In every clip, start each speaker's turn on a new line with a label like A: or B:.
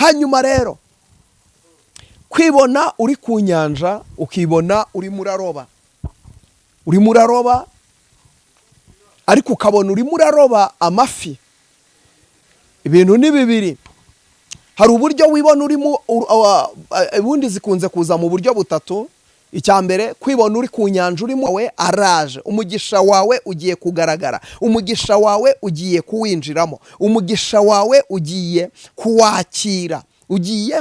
A: hanyuma rero kwibona uri ku nyanja ukibona uri muraroba ariko ukabona uri muraroba amafi. Ibintu ni bibiri. Hari uburyo wibona urimo ubundi zikunze kuza mu buryo butatu. Icyambere kwibona uri ku nyanja urimo wawe araje, umugisha wawe ugiye kugaragara, umugisha wawe ugiye kuwinjiramo, umugisha wawe ugiye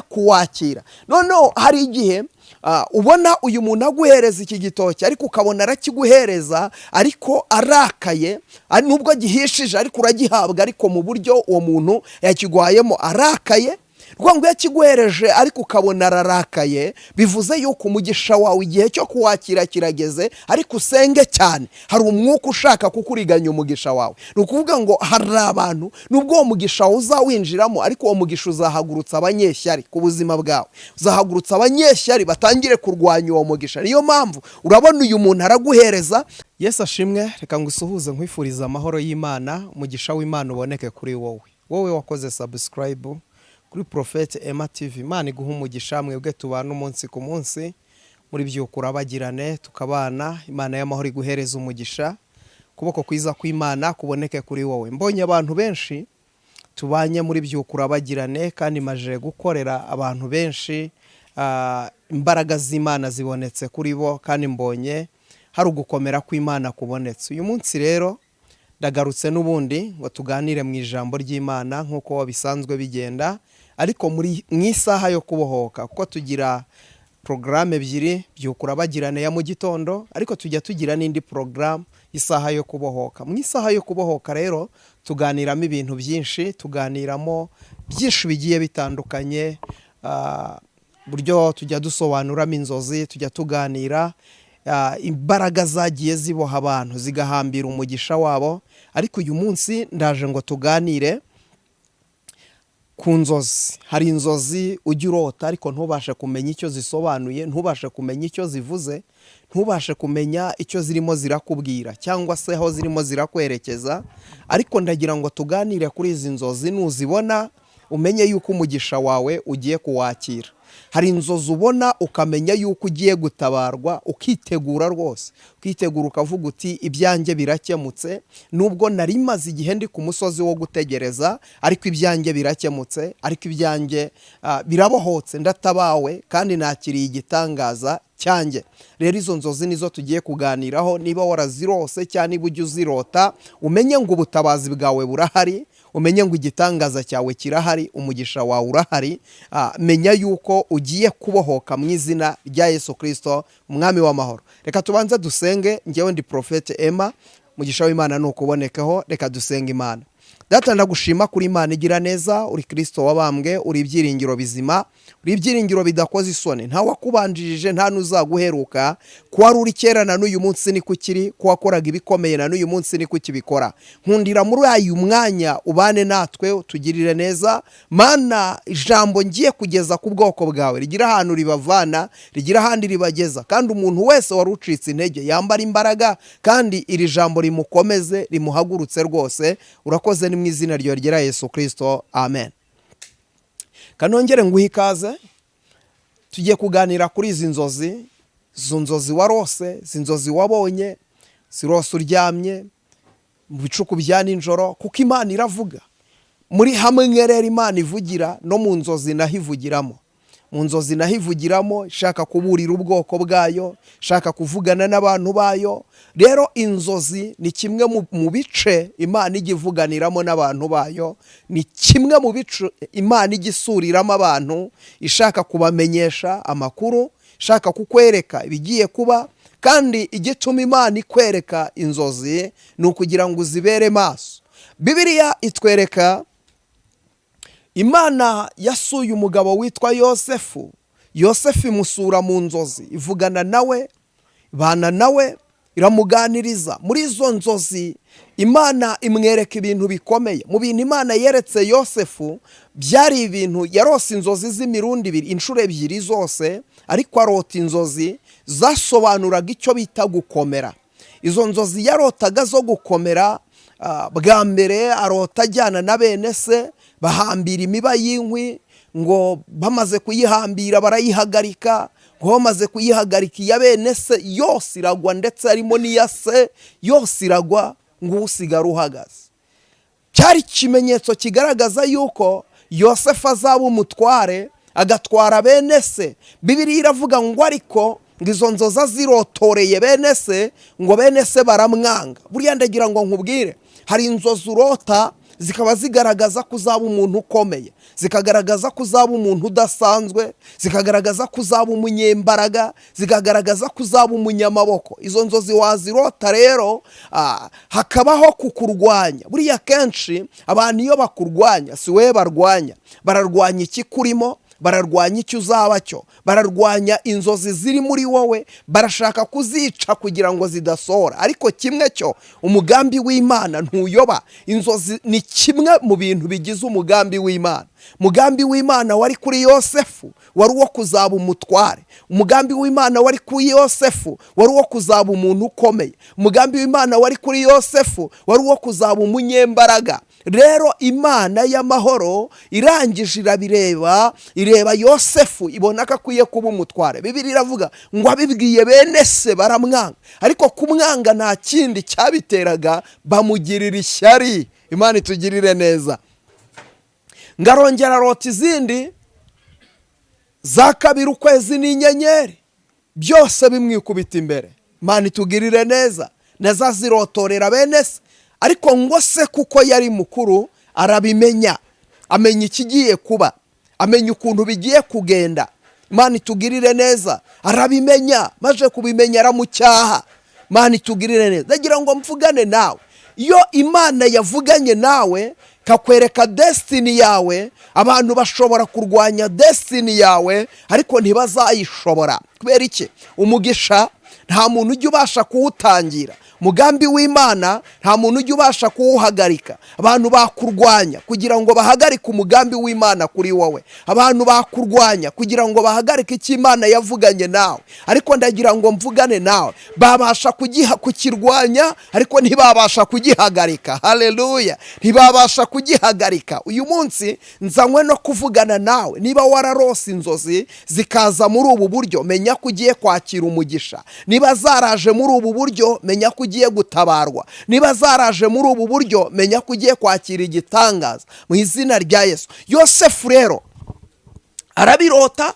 A: kuwakira. Noneho hari igihe ubona uyu muntu aguhereza iki gitoki ariko ukabona arakiguhereza ariko arakaye, nubwo gihishije ariko uragihabwa ariko mu buryo uwo muntu yakigwayemo arakaye. Rwango yakiguhereje ariko ukabona ararakaye, bivuze yuko umugisha wawe igihe cyo kuwakira kirageze, ariko usenge cyane. Hari umwuka ushaka kukuriganya umugisha wawe. Nukuvuga ngo hari abantu nubwo uwo mugisha uzawinjiramo ariko uwo mugisha uzahagurutsa abanyeshyari ku buzima bwawe, uzahagurutsa abanyeshyari batangire kurwanya uwo mugisha. Niyo mpamvu urabona uyu muntu araguhereza. Yesu ashimwe. Reka ngusuhuze nkwifuriza amahoro y'Imana, umugisha w'Imana uboneke kuri wowe wakoze subscribe kuri Prophet Emma TV. Imana iguha umugisha, mwebwe tubana umunsi ku munsi muri byukura bagirane tukabana. Imana y'amahoro iguhereza umugisha, kuboko kwiza kw'Imana kuboneke kuri wowe. Mbonye abantu benshi tubanye muri byukura bagirane kandi maje gukorera abantu benshi, imbaraga z'Imana zibonetse kuri bo kandi mbonye hari ugukomera kw'Imana kubonetse. Uyu munsi rero ndagarutse n'ubundi ngo tuganire mu ijambo ry'Imana nkuko bisanzwe bigenda, ariko muri mwisaha yo kubohoka, kuko tugira programme ebyiri, byukura bagirane ya mu gitondo, ariko tujya tugira n'indi programme isaha yo kubohoka. Mu isaha yo kubohoka rero tuganiramo ibintu byinshi, tuganiramo byinshi bigiye bitandukanye, buryo tujya dusobanuramo inzozi, tujya tuganira imbaraga zagiye ziboha abantu zigahambira umugisha wabo. Ariko uyu munsi ndaje ngo tuganire ku nzozi. Hari inzozi ujya urota ariko ntubashe kumenya icyo zisobanuye, ntubashe kumenya icyo zivuze, ntubashe kumenya icyo zirimo zirakubwira cyangwa se aho zirimo zirakwerekeza. Ariko ndagira ngo tuganire kuri izi nzozi, nuzibona umenye yuko umugisha wawe ugiye kuwakira. Hari inzozi ubona ukamenya yuko ugiye gutabarwa, ukitegura rwose, ukitegura ukavuga uti ibyanjye birakemutse, nubwo nari maze igihe ndi ku musozi wo gutegereza ariko ibyanjye birakemutse, ariko ibyanjye birabohotse, ndatabawe kandi nakiriye igitangaza cyanjye. Rero izo nzozi nizo tugiye kuganiraho. Niba warazirose cyane niba ujya uzirota, umenye ngo ubutabazi bwawe burahari, umenye ngo igitangaza cyawe kirahari, umugisha wawe urahari. Menya yuko ugiye kubohoka mu izina rya Yesu Kristo umwami w'amahoro. Reka tubanze dusenge. Njyewe ndi Prophet Emma, umugisha w'Imana nukubonekaho. Reka dusenge. Imana Data, ndagushima kuri Imana igira neza, uri Kristo wabambwe, uri ibyiringiro bizima, uri ibyiringiro bidakoze isoni, nta wakubanjirije nta nuzaguheruka, kuwa uri kera na n'uyu munsi ni kukiri, kuwa koraga ibikomeye na n'uyu munsi ni kukibikora. Nkundira muri ayu mwanya ubane natwe, utugirire neza. Mana, ijambo ngiye kugeza ku bwoko bwawe rigira ahantu ribavana, rigira ahandi ribageza, kandi umuntu wese wari ucitse intege yambara imbaraga, kandi iri jambo rimukomeze, rimuhagurutse rwose. Urakoze ni mu izina rya Yesu Kristo, amen. Kanongere nguhe ikaze. Tugiye kuganira kuri izi nzozi, izo nzozi warose, izi nzozi wabonye, zirose uryamye mu bicuku bya nijoro, kuko Imana iravuga. Muri hamwe rero Imana ivugira, no mu nzozi nahivugiramo. Mu nzozi nahivugiramo ishaka kuburira ubwoko bwayo, ishaka kuvugana n'abantu bayo. Rero inzozi ni kimwe mu bice Imana igivuganiramo n'abantu bayo, ni kimwe mu bice Imana igisuriramo abantu, ishaka kubamenyesha amakuru, ishaka kukwereka ibigiye kuba. Kandi igituma Imana ikwereka inzozi ni ukugira ngo uzibere maso. Bibiliya itwereka Imana yasuye umugabo witwa Yosefu. Yosefu imusura mu nzozi, ivugana nawe, bana nawe, iramuganiriza. Muri izo nzozi Imana imwereka ibintu bikomeye. Mu bintu Imana yeretse Yosefu byari ibintu, yarose inzozi z'imirundi ibiri, inshuro ebyiri zose, ariko arota inzozi zasobanuraga icyo bita gukomera. Izo nzozi yarotaga zo gukomera, bwa mbere arota ajyana na bene se, bahambira imiba y'inkwi, ngo bamaze kuyihambira barayihagarika, ngo bamaze kuyihagarika iya bene se yose iragwa, ndetse harimo n'iya se yose iragwa, ngo usigara uhagaze. Cyari ikimenyetso kigaragaza yuko Yosefu azaba umutware, agatwara bene se. Bibiliya iravuga ngo ariko ngo izo nzoza zirotoreye bene se, ngo bene se baramwanga. Buriya ndagira ngo nkubwire, hari inzozi urota zikaba zigaragaza ko uzaba umuntu ukomeye, zikagaragaza ko uzaba umuntu udasanzwe, zikagaragaza ko uzaba umunyembaraga, zikagaragaza ko uzaba umunyamaboko. Izo nzozi wazirota rero hakabaho kukurwanya. Buriya kenshi abantu iyo bakurwanya si we barwanya, bararwanya iki kurimo, bararwanya icyo uzaba cyo, bararwanya inzozi ziri muri wowe, barashaka kuzica kugira ngo zidasohora. Ariko kimwe cyo, umugambi w'Imana ntuyoba. Inzozi ni kimwe mu bintu bigize umugambi w'Imana. Umugambi w'Imana wari kuri Yosefu wari uwo kuzaba umutware. Umugambi w'Imana wari kuri Yosefu wari uwo kuzaba umuntu ukomeye. Umugambi w'Imana wari kuri Yosefu wari uwo kuzaba umunyembaraga. Rero Imana y'amahoro irangije ireba Yosefu, ibona ko akwiye kuba umutware. Bibiliya iravuga ngo abibwiye bene se baramwanga, ariko kumwanga nta kindi cyabiteraga, bamugirira ishyari. Imana itugirire neza. Ngarongera rota izindi za kabiri, ukwezi n'inyenyeri byose bimwikubita imbere. Imana itugirire neza. Nazazirotorera bene se, ariko ngo se kuko yari mukuru arabimenya, amenya ikigiye kuba, amenya ukuntu bigiye kugenda. Imana itugirire neza. Arabimenya, maze kubimenya aramucyaha. Imana itugirire neza. Ndagira ngo mvugane nawe, iyo Imana yavuganye nawe kakwereka destiny yawe, abantu bashobora kurwanya destiny yawe ariko ntibazayishobora. Kubera iki? Umugisha nta muntu ujya ubasha kuwutangira. Umugambi w'Imana nta muntu ujya ubasha kuwuhagarika. Abantu bakurwanya kugira ngo bahagarike umugambi w'Imana kuri wowe. Abantu bakurwanya kugira ngo bahagarike icyo Imana yavuganye nawe. Ariko ndagira ngo mvugane nawe, babasha kukirwanya ariko ntibabasha kugihagarika. Haleluya! Ntibabasha kugihagarika. Uyu munsi nzanywe no kuvugana nawe. Niba wararose inzozi zikaza muri ubu buryo, menya ko ugiye kwakira umugisha. Niba zaraje muri ubu buryo, menya ko ugiye gutabarwa. Niba zaraje muri ubu buryo, menya ko ugiye kwakira igitangaza mu izina rya Yesu. Yosefu rero arabirota,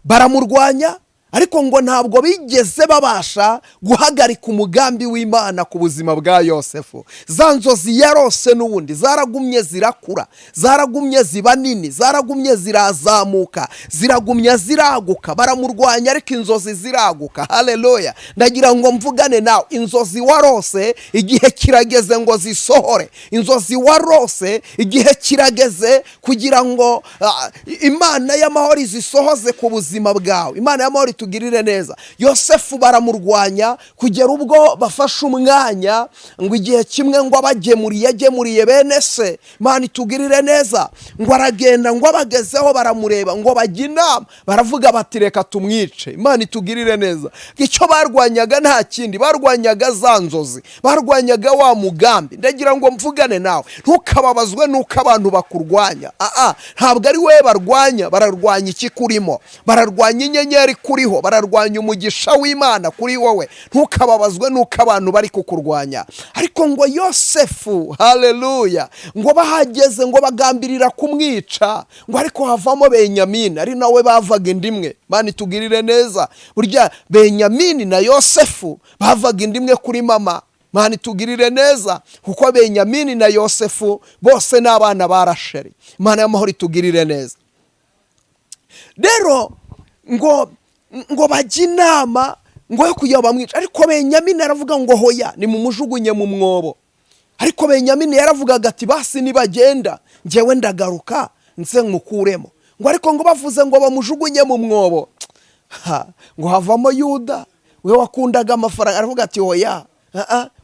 A: baramurwanya, ariko ngo ntabwo bigeze babasha guhagarika umugambi w'Imana ku buzima bwa Yosefu. Za nzozi yarose n'ubundi zaragumye zirakura, zaragumye ziba nini, zaragumye zirazamuka, ziragumya ziraguka. Baramurwanya ariko inzozi ziraguka. Haleluya! Ndagira ngo mvugane nawe, inzozi warose igihe kirageze ngo zisohore. Inzozi warose igihe kirageze kugira ngo Imana y'amahoro izisohoze ku buzima bwawe. Imana y'amahoro tugirire neza. Yosefu baramurwanya kugera ubwo bafashe umwanya ngo igihe kimwe ngo agemuriye bene se. Imana itugirire neza. Ngo aragenda, ngo abagezeho baramureba, ngo bajya inama, baravuga bati reka tumwice. Imana itugirire neza. Icyo barwanyaga nta kindi, barwanyaga za nzozi, barwanyaga wa mugambi. Ndagira ngo mvugane nawe, ntukababazwe nuko abantu bakurwanya. Ntabwo ari we barwanya, bararwanya iki kurimo, bararwanya inyenyeri kuriho, bararwanya umugisha w'Imana kuri wowe. Ntukababazwe nuko abantu bari kukurwanya. Ariko ngo Yosefu, haleluya, ngo bahageze ngo bagambirira kumwica, ngo ariko havamo Benyamini, ari nawe bavaga indimwe. Imana itugirire neza. Burya Benyamini na Yosefu bavaga indimwe kuri mama. Imana itugirire neza, kuko Benyamini na Yosefu bose n'abana ba Rasheli. Imana y'amahoro itugirire neza. Rero ngo bajya inama ngo yo kujya bamwica, ariko Benyamini aravuga ngo hoya, ni mumujugunye mu mwobo. Ariko Benyamini yaravugaga ati basi nibagenda njyewe ndagaruka nse nkukuremo. Ngo ariko ngo bavuze ngo bamujugunye mu mwobo, ngo havamo Yuda we wakundaga amafaranga, aravuga ati hoya,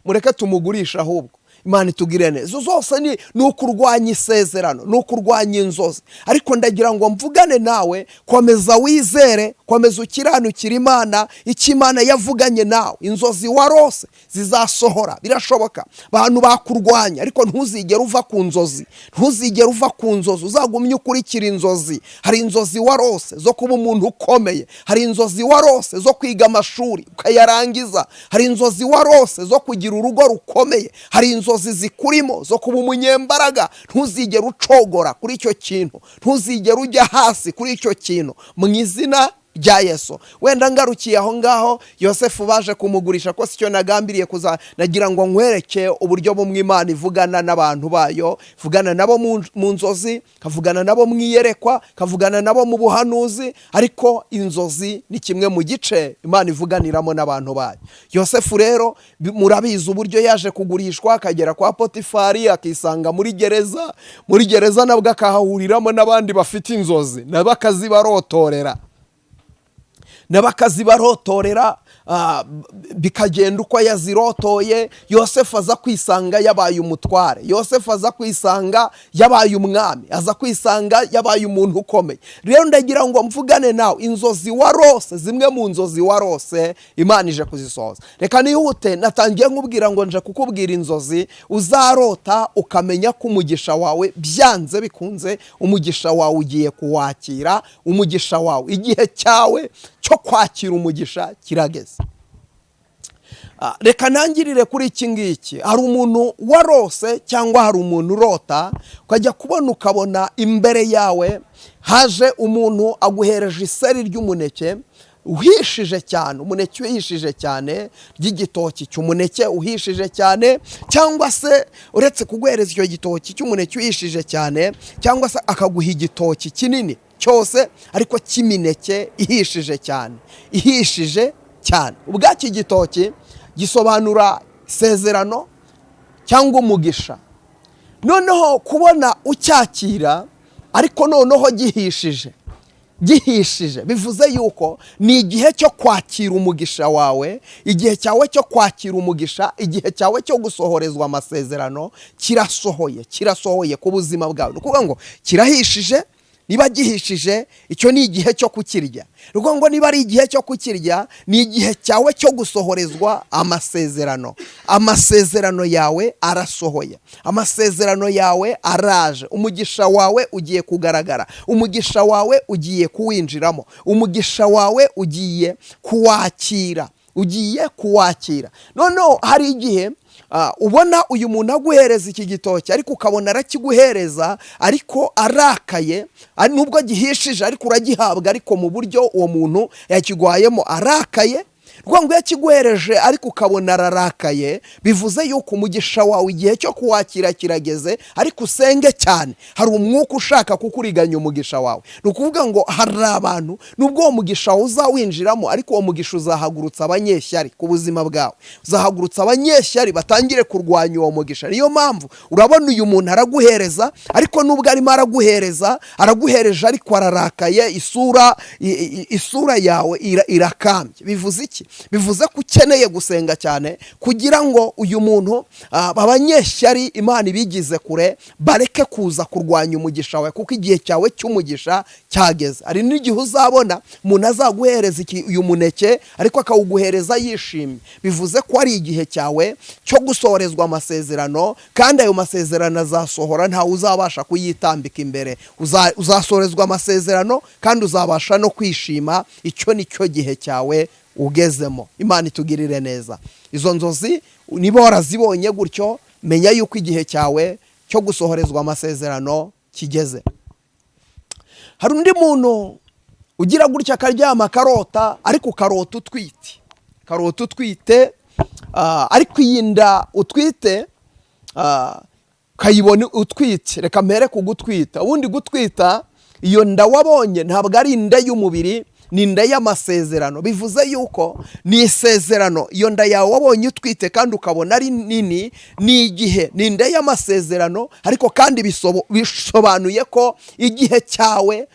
A: mureke tumugurisha ahubwo. Imana itugire neza. Izo zose ni ukurwanya isezerano, ni ukurwanya inzozi. Ariko ndagira ngo mvugane nawe, komeza wizere, komeza ukiranukira Imana, icyo Imana yavuganye nawe. Inzozi warose zizasohora, birashoboka. Abantu bakurwanya, ariko ntuzigere uva ku nzozi, ntuzigere uva ku nzozi, uzagumye ukurikira inzozi. Hari inzozi warose zo kuba umuntu ukomeye, hari inzozi warose zo kwiga amashuri ukayarangiza, hari inzozi warose zo kugira urugo rukomeye, hari inzozi zikurimo zo kuba umunyembaraga. Ntuzigere ucogora kuri icyo kintu, ntuzigere ujya hasi kuri icyo kintu, mu izina rya Yesu. Wenda ngarukiye aho ngaho, Yosefu baje kumugurisha, ko sicyo nagambiriye nagira ngo nkwereke uburyo bumwe Imana ivugana n'abantu bayo, ivugana nabo mu nzozi, kavugana nabo mu iyerekwa, kavugana nabo mu buhanuzi. Ariko inzozi ni kimwe mu gice Imana ivuganiramo n'abantu bayo. Yosefu rero murabizi uburyo yaje kugurishwa, akagera kwa Potifari, akisanga muri gereza nabwo akahahuriramo n'abandi bafite inzozi, nabo akazibarotorera, bikagenda uko yazirotoye. Yosefu aza kwisanga yabaye umutware, Yosefu aza kwisanga yabaye umwami, aza kwisanga yabaye umuntu ukomeye. Rero ndagira ngo mvugane nawe, inzozi warose, zimwe mu nzozi warose Imana ije kuzisohoza. Reka nihute, natangiye nkubwira ngo nje kukubwira inzozi uzarota ukamenya ko umugisha wawe byanze bikunze, umugisha wawe ugiye kuwakira, umugisha wawe, igihe cyawe cyo kwakira umugisha kirageze. Reka ntangirire kuri iki ngiki. Hari umuntu warose cyangwa hari umuntu urota, ukajya kubona ukabona imbere yawe haje umuntu aguhereje iseri ry'umuneke uhishije cyane, umuneke uhishije cyane, ry'igitoki cy'umuneke uhishije cyane, cyangwa se uretse kuguhereza icyo gitoki cy'umuneke uhishije cyane, cyangwa se akaguha igitoki kinini cyose ariko cy'imineke ihishije cyane, ihishije cyane. Ubwaki gitoki gisobanura isezerano cyangwa umugisha. Noneho kubona ucyakira ariko noneho gihishije bivuze yuko ni igihe cyo kwakira umugisha wawe, igihe cyawe cyo kwakira umugisha, igihe cyawe cyo gusohorezwa amasezerano kirasohoye ku buzima bwawe. Ni ukuvuga ngo kirahishije. Niba gihishije, icyo ni igihe cyo kukirya. Rugo ngo niba ari igihe cyo kukirya, ni igihe cyawe cyo gusohorezwa amasezerano. Amasezerano yawe arasohoye, amasezerano yawe araje, umugisha wawe ugiye kugaragara, umugisha wawe ugiye kuwinjiramo, umugisha wawe ugiye kuwakira. Noneho hari igihe ubona uyu muntu aguhereza iki gitoki, ariko ukabona arakiguhereza ariko arakaye, nubwo gihishije ariko uragihabwa, ariko mu buryo uwo muntu yakigwayemo arakaye. Ngo yakiguhereje ariko ukabona ararakaye, bivuze yuko umugisha wawe igihe cyo kuwakira kirageze, ariko usenge cyane. Hari umwuka ushaka kukuriganya umugisha wawe. Ni ukuvuga ngo hari abantu nubwo uwo mugisha uzawinjiramo, ariko uwo mugisha uzahagurutsa abanyeshyari ku buzima bwawe, uzahagurutsa abanyeshyari batangire kurwanya uwo mugisha. Niyo mpamvu urabona uyu muntu araguhereza, ariko nubwo arimo araguhereje ariko ararakaye, isura yawe irakambye. Bivuze iki? Bivuze ko ukeneye gusenga cyane kugira ngo uyu muntu abanyeshyari Imana ibigize kure bareke kuza kurwanya umugisha wawe, kuko igihe cyawe cy'umugisha cyageze. Ari n'igihe uzabona umuntu azaguhereza uyu muneke ariko akawuguhereza yishimye, bivuze ko ari igihe cyawe cyo gusohorezwa amasezerano, kandi ayo masezerano azasohora, ntawe uzabasha kuyitambika imbere. Uzasohorezwa amasezerano kandi uzabasha no kwishima. Icyo ni cyo gihe cyawe ugezemo. Imana itugirire neza. Izo nzozi niba warazibonye gutyo, menya yuko igihe cyawe cyo gusohorezwa amasezerano kigeze. Hari undi muntu ugira gutya akaryama karota, ariko karota utwite, ariko iyi nda utwite kayibone utwite. Reka mpere kugutwita. Ubundi gutwita, iyo nda wabonye ntabwo ari inda y'umubiri, ni inda y'amasezerano. Bivuze yuko ni isezerano. Iyo nda yawe wabonye utwite kandi ukabona ari nini, ni igihe, ni inda y'amasezerano, ariko kandi bisobanuye ko igihe cyawe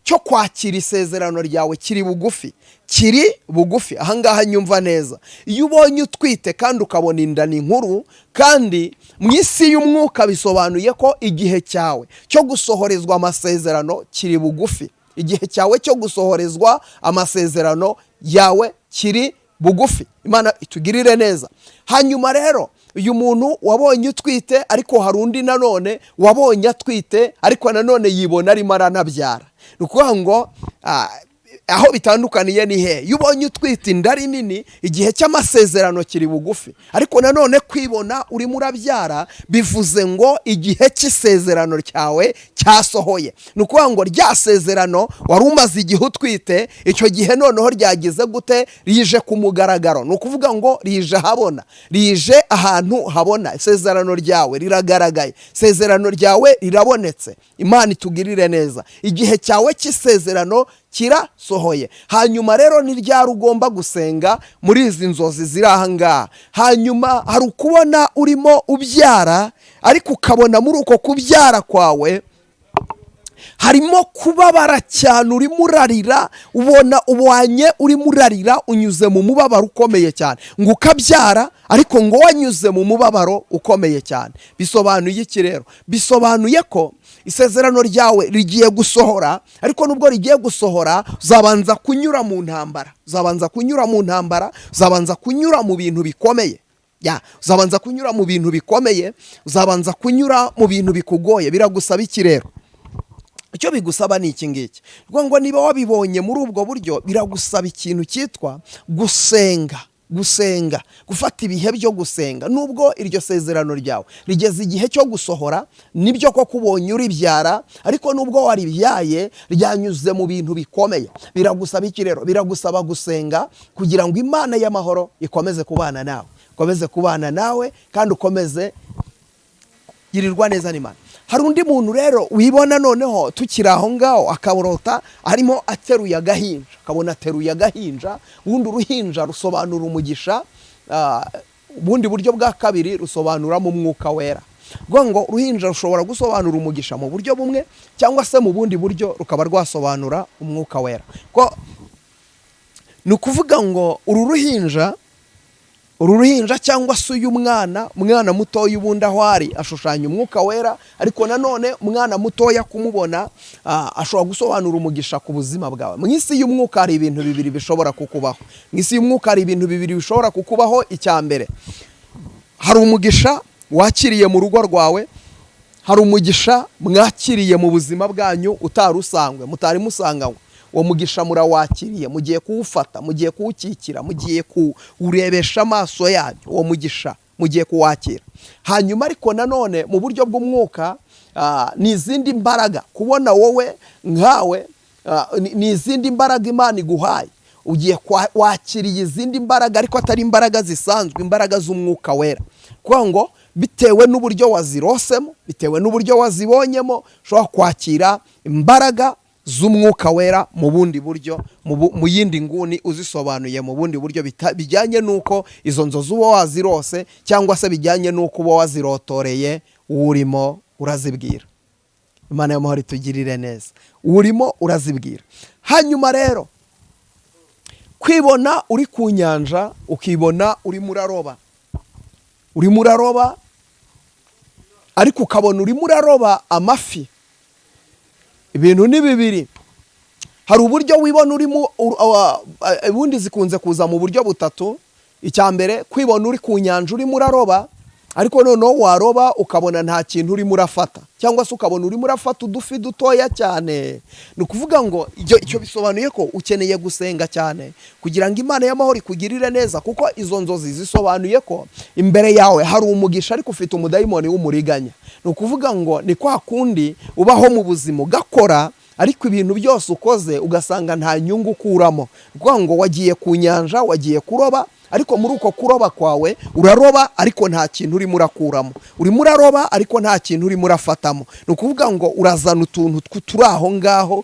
A: cyo kwakira isezerano ryawe kiri bugufi, kiri bugufi. Ahangaha nyumva neza, iyo ubonye utwite kandi ukabona inda ni nkuru, kandi mu isi y'umwuka bisobanuye ko igihe cyawe cyo gusohorezwa amasezerano kiri bugufi. Igihe cyawe cyo gusohorezwa amasezerano yawe kiri bugufi. Imana itugirire neza. Hanyuma rero uyu muntu wabonye utwite, ariko hari undi nanone wabonye atwite ariko nanone yibona arimo aranabyara. Ni ukuvuga ngo aho bitandukaniye ni he? Iyo ubonye utwite inda ari nini, igihe cy'amasezerano kiri bugufi, ariko nanone kwibona urimo urabyara bivuze ngo igihe cy'isezerano cyawe cyasohoye. Ni ukuvuga ngo rya sezerano wari umaze igihe utwite, icyo gihe noneho ryagize gute? Rije ku mugaragaro. Ni ukuvuga ngo rije habona, rije ahantu habona. Isezerano ryawe riragaragaye, isezerano ryawe rirabonetse. Imana itugirire neza. Igihe cyawe cy'isezerano kirasohoye. Hanyuma rero ni ryari ugomba gusenga muri izi nzozi ziri aha ngaha. Hanyuma hari ukubona urimo ubyara, ariko ukabona muri uko kubyara kwawe harimo kubabara cyane, urimo urarira, ubona ubanye urimo urarira, unyuze mu mubabaro ukomeye cyane. Ngo ukabyara ariko ngo wanyuze mu mubabaro ukomeye cyane. Bisobanuye iki rero? Bisobanuye ko isezerano ryawe rigiye gusohora, ariko nubwo rigiye gusohora uzabanza kunyura mu ntambara, uzabanza kunyura mu ntambara, uzabanza kunyura mu bintu bikomeye. Uzabanza kunyura mu bintu bikomeye, uzabanza kunyura mu bintu bikugoye. Biragusaba iki rero? Icyo bigusaba ni iki ngiki, ngo niba wabibonye muri ubwo buryo, biragusaba ikintu cyitwa gusenga. Gufata ibihe byo gusenga. Nubwo iryo sezerano ryawe rigeze igihe cyo gusohora, nibyo ko kubonye uribyara, ariko nubwo waribyaye ryanyuze mu bintu bikomeye. Biragusaba iki rero? Biragusaba gusenga kugira ngo Imana y'amahoro ikomeze kubana nawe, ikomeze kubana nawe, kandi ukomeze girirwa neza n'Imana. Hari undi muntu rero wibona noneho tukiri aho ngaho akaborota arimo ateruye agahinja, akabona ateruye agahinja. Ubundi uruhinja rusobanura umugisha, ubundi buryo bwa kabiri rusobanuramo umwuka wera. Ngo uruhinja rushobora gusobanura umugisha mu buryo bumwe, cyangwa se mu bundi buryo rukaba rwasobanura umwuka wera. Ko ni ukuvuga ngo uru ruhinja cyangwa se uyu mwana mutoya ubundi aho ari ashushanya umwuka wera, ariko nanone umwana mutoya kumubona ashobora gusobanura umugisha ku buzima bwawe. Mu isi y'umwuka hari ibintu bibiri bishobora kukubaho. Mu isi y'umwuka hari ibintu bibiri bishobora kukubaho. Icya mbere, hari umugisha wakiriye mu rugo rwawe, hari umugisha mwakiriye mu buzima bwanyu utari usangwe, mutari musanganywe. Uwo mugisha murawakiriye, mugiye kuwufata, mugiye kuwukikira, mugiye kuwurebesha amaso yanyu. Uwo mugisha mugiye kuwakira. Hanyuma ariko nanone mu buryo bw'umwuka ni izindi mbaraga. Kubona wowe nkawe ni izindi mbaraga Imana iguhaye. Ugiye wakiriye izindi mbaraga, ariko atari imbaraga zisanzwe, imbaraga z'umwuka wera. Kuko ngo bitewe n'uburyo wazirosemo, bitewe n'uburyo wazibonyemo, ushobora kwakira imbaraga z'umwuka wera mu bundi buryo, mu yindi nguni uzisobanuye mu bundi buryo bijyanye n'uko izo nzozi uba wazirose, cyangwa se bijyanye n'uko uba wazirotoreye urimo urazibwira. Imana y'amahoro itugirire neza. Urimo urazibwira. Hanyuma rero kwibona uri ku nyanja, ukibona urimo uraroba, ariko ukabona urimo uraroba amafi. Ibintu ni bibiri. Hari uburyo wibona urimo, ubundi zikunze kuza mu buryo butatu. Icya mbere, kwibona uri ku nyanja urimo uraroba, ariko noneho waroba ukabona nta kintu urimo urafata, cyangwa se ukabona urimo urafata udufi dutoya cyane. Ni ukuvuga ngo icyo bisobanuye ko ukeneye gusenga cyane kugira ngo Imana y'amahoro ikugirire neza, kuko izo nzozi zisobanuye ko imbere yawe hari umugisha, ariko ufite umudayimoni w'umuriganya. Ni ukuvuga ngo ni kwa kundi ubaho mu buzima ugakora, ariko ibintu byose ukoze ugasanga nta nyungu ukuramo. Ni ukuvuga ngo wagiye ku nyanja, wagiye kuroba, ariko muri uko kuroba kwawe uraroba ariko nta kintu urimo urakuramo, urimo uraroba ariko nta kintu urimo urafatamo. Ni ukuvuga ngo urazana utuntu turi aho ngaho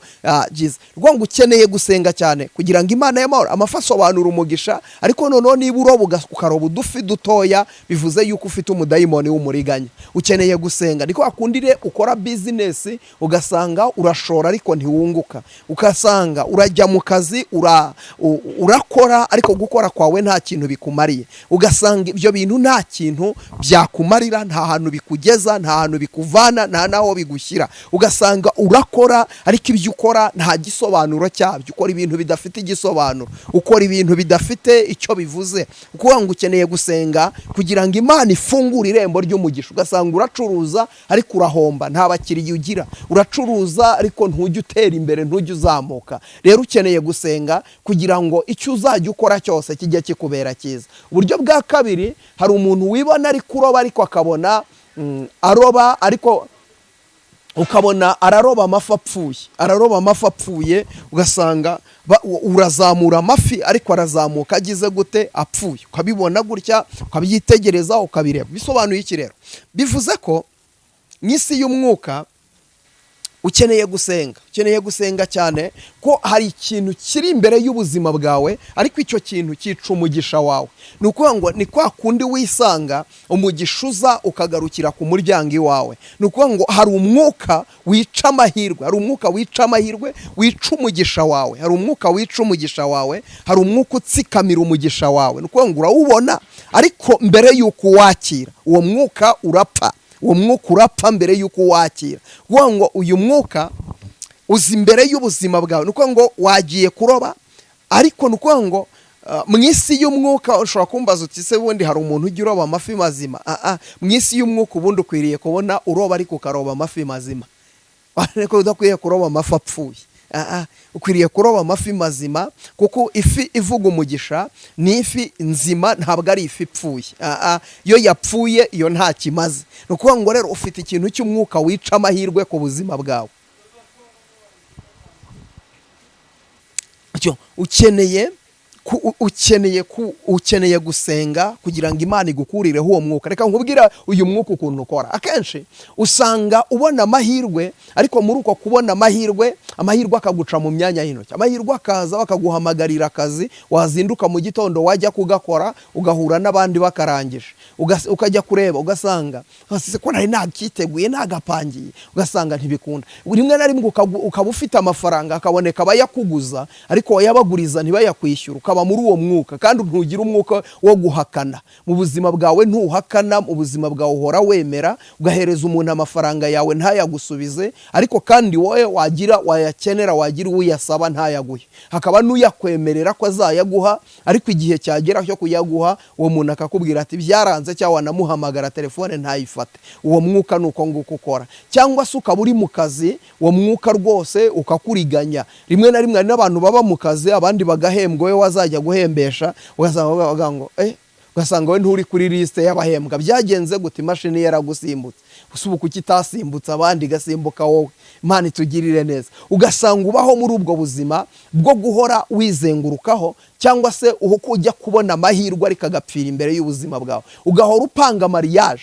A: byiza. Rwo ngo ukeneye gusenga cyane kugira ngo Imana y'amahoro, amafi asobanura umugisha, ariko noneho niba uroba ukaroba udufi dutoya bivuze yuko ufite umudayimoni w'umuriganya. Ukeneye gusenga. Niko akundire ukora business ugasanga urashora ariko ntiwunguka, ukasanga urajya mu kazi urakora ariko gukora kwawe nta kintu bikumariye, ugasanga ibyo bintu nta kintu byakumarira, nta hantu bikugeza, nta hantu bikuvana, nta naho bigushyira. Ugasanga urakora ariko ibyo ukora nta gisobanuro cyabyo, ukora ibintu bidafite igisobanuro, ukora ibintu bidafite icyo bivuze. Kuko ngo ukeneye gusenga kugira ngo Imana ifungure irembo ry'umugisha. Ugasanga uracuruza ariko urahomba, nta bakiriya ugira, uracuruza ariko ntujya utera imbere, ntujya uzamuka. Rero ukeneye gusenga kugira ngo icyo uzajya ukora cyose kijye kikubera cyiza. Uburyo bwa kabiri, hari umuntu wibona ari kuroba ariko akabona aroba ariko ukabona araroba amafi apfuye, araroba amafi apfuye, ugasanga urazamura amafi ariko arazamuka agize gute apfuye, ukabibona gutya, ukabyitegereza, ukabireba. Bisobanuye iki rero? Bivuze ko n'isi y'umwuka ukeneye gusenga, ukeneye gusenga cyane, ko hari ikintu kiri imbere y'ubuzima bwawe ariko icyo kintu cyica umugisha wawe. Ni ukuvuga ngo ni kwa kundi wisanga umugisha uza ukagarukira ku muryango iwawe. Ni ukuvuga ngo hari umwuka wica amahirwe, hari umwuka wica amahirwe, wica umugisha wawe, hari umwuka wica umugisha wawe, hari umwuka utsikamira umugisha wawe. Ni ukuvuga ngo urawubona ariko mbere y'uko wakira uwo mwuka urapfa, uwo mwuka urapfa mbere y'uko wakira. Kuvuga ngo uyu mwuka uzi imbere y'ubuzima bwawe. Ni ukuvuga ngo wagiye kuroba ariko ni ukuvuga ngo mu isi y'umwuka ushobora kumbaza uti se ubundi hari umuntu ujya uroba amafi mazima? Mu isi y'umwuka ubundi ukwiriye kubona uroba ariko ukaroba amafi mazima, ariko udakwiye kuroba amafi apfuye. Ukwiriye kuroba amafi mazima, kuko ifi ivuga umugisha ni ifi nzima, ntabwo ari ifi ipfuye. Iyo yapfuye iyo nta kimaze. Ni ukuvuga ngo rero ufite ikintu cy'umwuka wica amahirwe ku buzima bwawe. Ukeneye gusenga kugira ngo Imana igukurireho uwo mwuka. Reka nkubwira uyu mwuka ukuntu ukora. Akenshi usanga ubona amahirwe ariko muri uko kubona amahirwe akaguca mu myanya y'intoki. Amahirwe akaza bakaguhamagarira akazi, wazinduka mu gitondo wajya kugakora ugahura n'abandi bakarangije, ukajya kureba ugasanga hasi ko nari nakiteguye nagapangiye, ugasanga ntibikunda. Rimwe na rimwe ukaba ufite amafaranga akaboneka abayakuguza ariko wayabaguriza ntibayakwishyura, ukaba muri uwo mwuka. Kandi ntugira umwuka wo guhakana mu buzima bwawe, ntuhakana mu buzima bwawe, uhora wemera, ugahereza umuntu amafaranga yawe ntayagusubize, ariko kandi wowe wayakenera, wagira uyasaba ntayaguhe. Hakaba n'uyakwemerera ko azayaguha ariko igihe cyagera cyo kuyaguha uwo muntu akakubwira ati byaranze, cyangwa wanamuhamagara telefone ntayifate. Uwo mwuka nuko nguko ukora. Cyangwa se ukaba uri mu kazi, uwo mwuka rwose ukakuriganya. Rimwe na rimwe hari n'abantu baba mu kazi abandi bagahembwa, we wazajya guhembesha ugasanga we nturi kuri liste y'abahembwa. Byagenze gute? Imashini yaragusimbutse. Usubuka ukitasimbutse abandi igasimbuka wowe. Imana itugirire neza. Ugasanga ubaho muri ubwo buzima bwo guhora wizengurukaho, cyangwa se ujya kubona amahirwe ariko agapfira imbere y'ubuzima bwawe. Ugahora upanga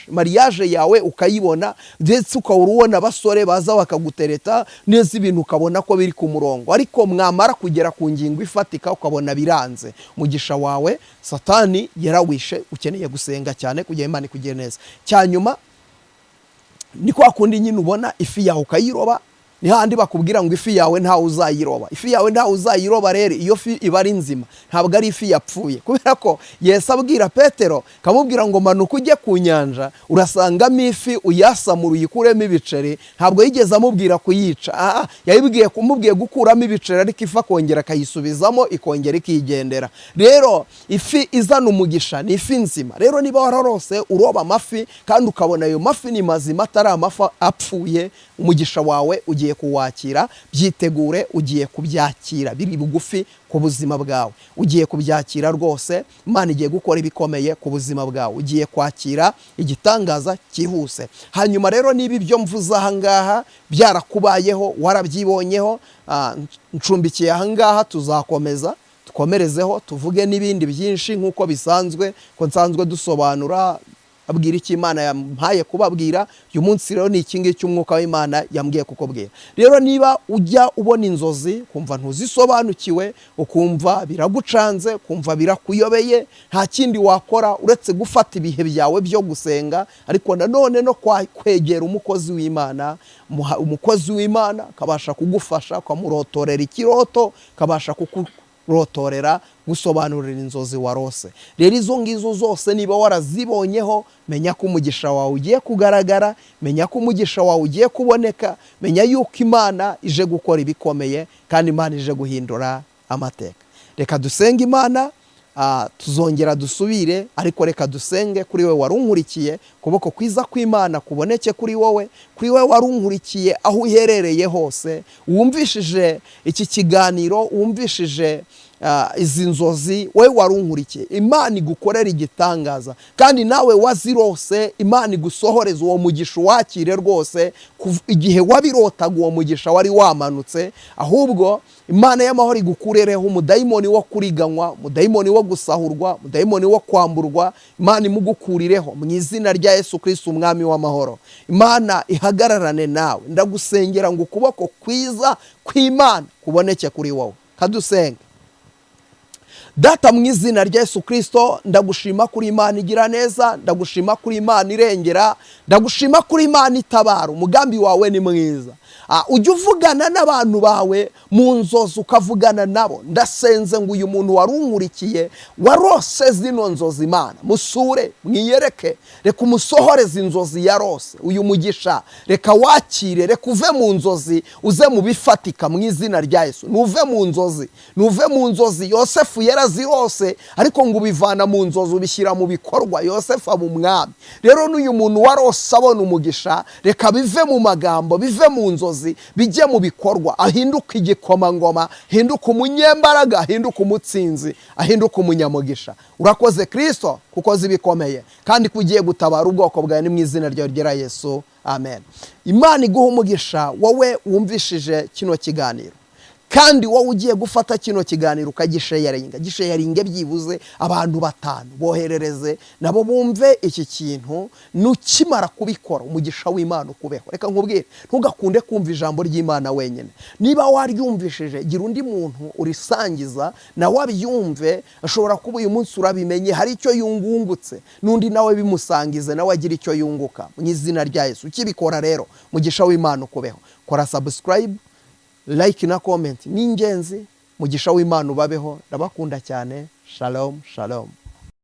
A: mariage yawe ukayibona, ndetse ukahora ubona abasore baza bakagutereta neza, ibintu ukabona ko biri ku murongo, ariko mwamara kugera ku ngingo ifatika ukabona biranze. Umugisha wawe Satani yarawishe. Ukeneye gusenga cyane kugira Imana ikugire neza. Cyanyuma ni kwa kundi nyine ubona ifi yawe ukayiroba, ni handi bakubwira ngo ifi yawe nta uzayiroba. Ifi yawe nta uzayiroba rero iyo fi iba ari nzima, ntabwo ari ifi yapfuye. Kubera ko Yesu abwira Petero, kamubwira ngo manuka ujye ku nyanja urasangamo ifi, uyasamura uyikuremo ibiceri. Ntabwo yigeze amubwira kuyica, yabibwiye kumubwiye gukuramo ibiceri, ariko ifi akongera akayisubizamo ikongera ikigendera. Rero ifi izana umugisha ni ifi nzima. Rero niba wararose uroba amafi kandi ukabona ayo mafi ni mazima atari amafi apfuye, umugisha wawe ugiye kuwakira. Byitegure, ugiye kubyakira biri bugufi ku buzima bwawe. Ugiye kubyakira rwose. Imana igiye gukora ibikomeye ku buzima bwawe. Ugiye kwakira igitangaza cyihuse. Hanyuma rero niba ibyo mvuze aha ngaha byarakubayeho, warabyibonyeho, ncumbikiye aha ngaha, tuzakomeza dukomerezeho tuvuge n'ibindi byinshi nk'uko bisanzwe ko nsanzwe dusobanura abwira iki Imana yampaye kubabwira. Uyu munsi rero ni iki ngiki umwuka w'Imana yambwiye kukubwira. Rero niba ujya ubona inzozi kumva ntuzisobanukiwe, ukumva biragucanze, kumva birakuyobeye, nta kindi wakora uretse gufata ibihe byawe byo gusenga, ariko nanone no kwegera umukozi w'Imana. Umukozi w'Imana akabasha kugufasha, ukamurotorera ikiroto, akabasha kukurotorera gusobanurira inzozi warose. Rero izo ngizo zose niba warazibonyeho, menya ko umugisha wawe ugiye kugaragara, menya ko umugisha wawe ugiye kuboneka, menya yuko Imana ije gukora ibikomeye kandi Imana ije guhindura amateka. Reka dusenge Imana, tuzongera dusubire, ariko reka dusenge kuri we warunkurikiye, kuboko kwiza kw'Imana kuboneke kuri wowe, kuri we warunkurikiye aho uherereye hose, wumvishije iki kiganiro, wumvishije izi nzozi, we warunkurikiye, Imana igukorera igitangaza, kandi nawe wazirose Imana igusohoreza uwo mugisha wakire rwose. Igihe wabirotaga uwo mugisha wari wamanutse, ahubwo Imana y'amahoro igukurereho umudayimoni wo kuriganywa, umudayimoni wo gusahurwa, umudayimoni wo kwamburwa. Imana imugukurireho mu izina rya Yesu Kristo umwami w'amahoro. Imana ihagararane nawe. Ndagusengera ngo ukuboko kwiza kw'Imana kuboneke kuri wowe. Kadusenge. Data mu izina rya Yesu Kristo, ndagushima kuri Imana igira neza, ndagushima kuri Imana irengera, ndagushima kuri Imana itabara. Umugambi wawe ni mwiza. Ujya uvugana n'abantu bawe mu nzozi ukavugana nabo. Ndasenze ngo uyu muntu warunkurikiye warose zino nzozi, Imana musure mwiyereke, reka umusohoreze inzozi yarose. Uyu mugisha reka wakire, reka uve mu nzozi uze mu bifatika mu izina rya Yesu. Nuve mu nzozi, nuve mu nzozi. Yosefu yarazirose, ariko ngo ubivana mu nzozi ubishyira mu bikorwa. Yosefu aba umwami. Rero n'uyu muntu warose abona umugisha, reka bive mu magambo, bive mu nzozi, bijye mu bikorwa. Ahinduka igikomangoma, ahinduka umunyembaraga, ahinduka umutsinzi, ahinduka umunyamugisha. Urakoze Kristo kuko zibikomeye, kandi kugiye gutabara ubwoko bwawe ni mu izina ryawe ryera Yesu, amen. Imana iguha umugisha wowe wumvishije kino kiganiro, kandi wowe ugiye gufata kino kiganiro ukagisharinga byibuze abantu 5 boherereze nabo bumve iki kintu. Nukimara kubikora umugisha w'Imana ukubeho. Reka nkubwire, ntugakunde kumva ijambo ry'Imana wenyine. Niba waryumvishije, gira undi muntu urisangiza na wabyumve. Ashobora kuba uyu munsi urabimenye hari icyo yungungutse, nundi nawe bimusangize nawe agira icyo yunguka mu izina rya Yesu. Ukibikora rero umugisha w'Imana ukubeho. Kora subscribe, like na comment ni ingenzi. Mugisha w'Imana ubabeho. Ndabakunda cyane. Shalom, shalom.